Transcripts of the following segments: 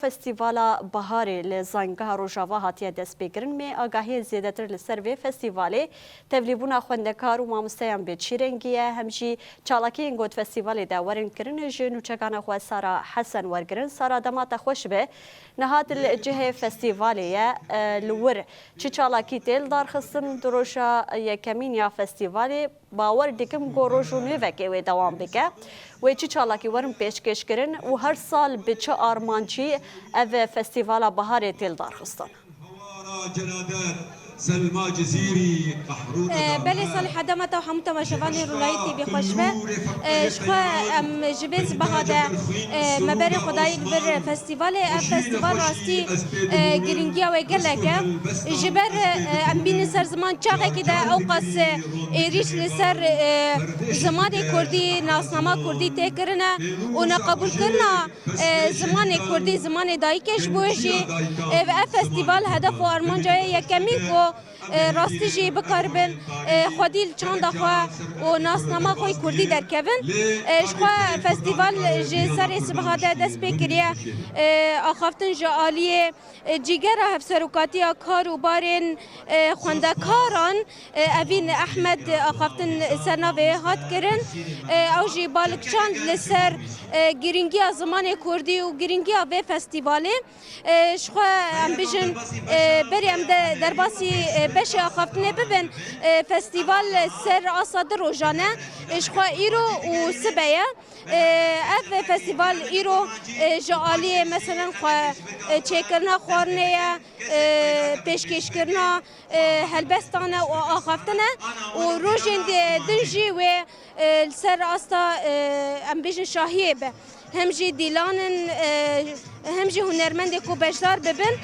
فستیوالا بهاری لزنگاه روجاوا هاتیه دست بگیرن می آگاهی زیادتر لسر وی فستیوالی تبلیغون خوندکار و مامستیان به چیرنگیه همچی چالاکی انگود فستیوالی داورن کرن جنو چگان خو سارا حسن ورگرن سارا دمات خوش به نهاد الجهه فستیوالیه لور چی چالاکی تیل دار خصم دروشا یکمین یا فستیوالی باور دیکم گروجون لیوکه و دوام بکه و چی چالاکی ورم پیشکش کرن و هر سال به چه آرمانچی او فستیوالا بهار تیل دار خستن. سلمى جزيري بلي صالح دمتا وحمتا وشفاني رولايتي بخوشبه شخوا جبيز بهذا مباري خداي بر فستيفال راستي جرينجيا وجلكه جبر ام بين سر زمان چاقه كده اوقاس ايريش لسر زمان كردي ناسنامه كردي تكرنا ونقبول كرنا زمان كردي زمان دايكش بوشي فستيفال هدف وارمان جاي يكميكو راستی جی بکاربن خودیل چند دفعه و ناسنامه خوی کردی در کبن شخوا فستیوال جی سر سبهاده دست بکریه آخافتن جالیه جیگر هفسروکاتی کار و بارن خوندکاران اوین احمد آخافتن سرناوه هات کرن او جی بالکچاند لسر گرینگی زمان کردی و گرینگی و فستیواله شخوا ام بیجن بریم در باسی بش آخافتنه ببین فستیوال سر آساد روزانه اشخوا ایرو و سبیه اف فستیوال ایرو جالیه مثلا چکرنا خورنه پیشکش کرنا هلبستانه و آخافتنه و روزین دنجی و سر آستا ام بیشن شاهیه به همجی دیلانن همجی هنرمند کو بشدار ببن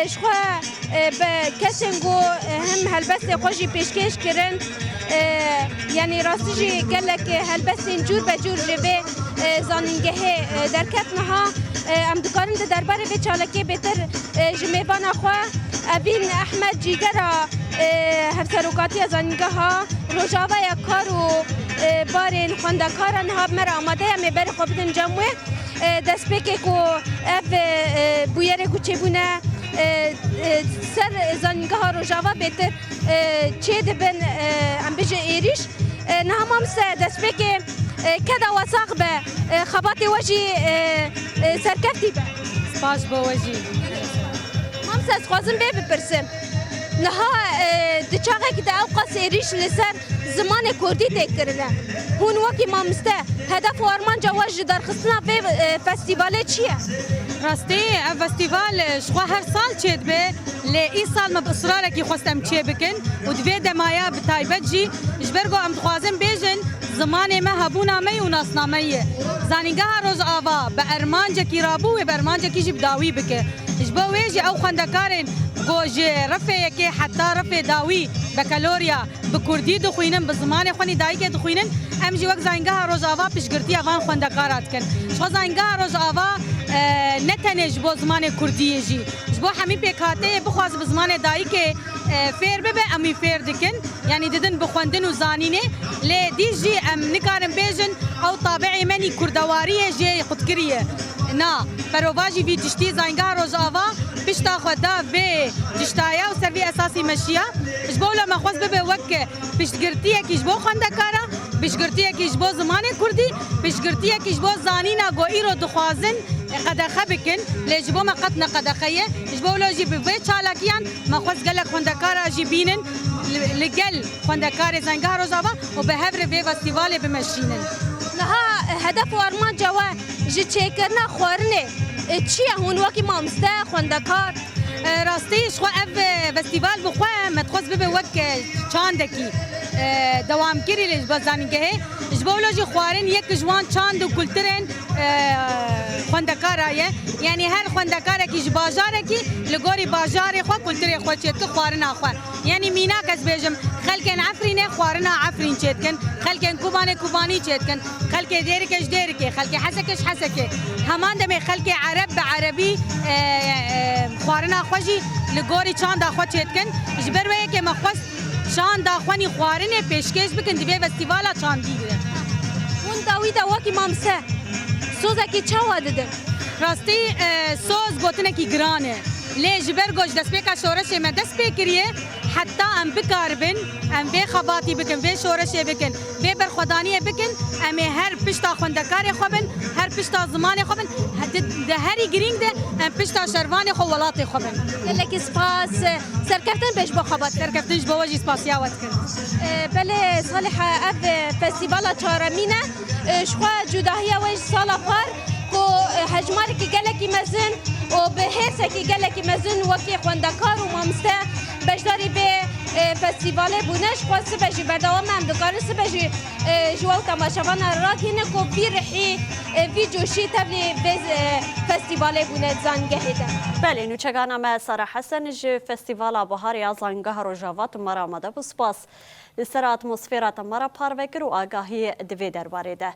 شخوا به کسنگو هم هلبست خوشی پیشکش کرن یعنی راستیجی گلک هلبست جور به جور جبه زانینگه درکتنها ام دکارن درباره به چالکی بهتر جمیوان خوا اوین احمد جیگرا هفسروکاتی زانینگه ها روجاوا یا کارو بارین خوندکارن ها مرا آماده هم بر خوبتن جمعه دست بکه کو اف بویره کوچه بونه سر زانینگه ها روجاوا بهتر چه دبن ام بجه ایریش نهمام سه دست بکه کدا وساق به خباتی وجی سرکفتی به سپاس با وجی مام سه خوازم به بپرسم نها دچاقه که اوقاس ایریش لسر زمان کردی تکرنه هون وکی مامسته هدف و آرمان جواز در خصنا به فستیواله چیه؟ راستی فستیوال شخوا هر سال چید به لی سال ما باصراره کی خواستم چی بکن و دوی دمایا بتایبت جی جبرگو ام خوازم بیجن زمان ما هبونا می و ناسنامه زانینگاه روز آوا به ارمانجه کی رابو و به ارمانجه کی جب داوی بکه جبا ویجی او خندکارن گوج رفع که حتی رفع داوی بکالوریا بکردی دخوینن بزمان خونی دایی که دخوینن امجی وقت زانگاه روز آوا پیشگرتی اوان خوندکارات کن شو زانگاه روز آوا نتنه جبو زمان کردی جی جبو همی پیکاته بخواز بزمان دایی که فیر ببه امی فیر دکن یعنی دیدن بخوندن و زانینه لی دی جی ام نکارم بیجن او طابعی منی کردواریه جی خودکریه نا پروواجی وی تشتی زانگاه روز آوا پشتا خدا به تشتایا و سروی اساسی مشیا جبو لما خواست ببه وک پیشگرتیه که جبو خوندکارا پیشگرتیه که جبو زمان کردی پیشگرتیه که جبو زانینا گو ایرو دخوازن قدخه بکن لی جبو ما قطنا قدخه جبو لو جی بوی چالاکیان ما خواست گلک خوندکارا جی بینن لگل خوندکار زانگاه روز آوا و به هفر وی فستیوال بمشینن نها هدف و آرمان جوا جی چکرنا خورنه چیه هون وکی مامسته خوندکار راستی شخوا اف فستیوال بخواه متخوز ببه وک چاندکی دوام کری لیش بزانینگه جبولو جی خوارن یک جوان چاند و کلترن خوندکار آیه یعنی هر خوندکار کی جباجاره کی لگوری باجاره خوا کلتر خوا چیت که خوارن آخوا یعنی مینا کس بیجم خلکن عفرینه خوارن عفرین چیت کن خلکن کوبانه کوبانی چیت کن خلک دیرکش دیرکی خلک حسکش حسکه همان دم خلک عرب به عربی خوارن آخواجی لگوری چاند آخوا چیت کن جبروه که مخواست چاند آخوانی خوارن پیشکش بکن دیوی فستیوالا چاندی بره اون داوی دواکی مامسه سوزکی چاوا دده راستی سوز گوتنه کی گرانه لی جبر گوش دست پیکا شورش ما دست پیکریه حتی ام بکاربن ام به خباتی بکن به شورش بکن به برخدانی بکن ام هر پشتا خوندکار خوبن هر پشتا زمان خوبن ده هری گرینگ ده ام پشتا شروان خو ولات خوبن لك سپاس سرکفتن بهش با خبات سرکفتنش با وجی سپاسیاوت کرد بله صالح اف فستیوالا چهارمینه شخوا جداهیه وش سالا خوار کو هجماری که گلکی مزن و به حسه که گلکی مزن وکی خوندکار و مامسته بجداری به فستیوال بونش خواسته بجی بدوام هم دکار سبجی جواو تماشاوان راکینه کو فی رحی فی جوشی تبلی به فستیوال بونه زنگهی ده بله نوچگانا ما سارا حسن جی فستیوالا بهاری زنگه روژاوات مرا آمده بسپاس لسر اتمسفیرات مرا پاروکر و آگاهی دوی درباره ده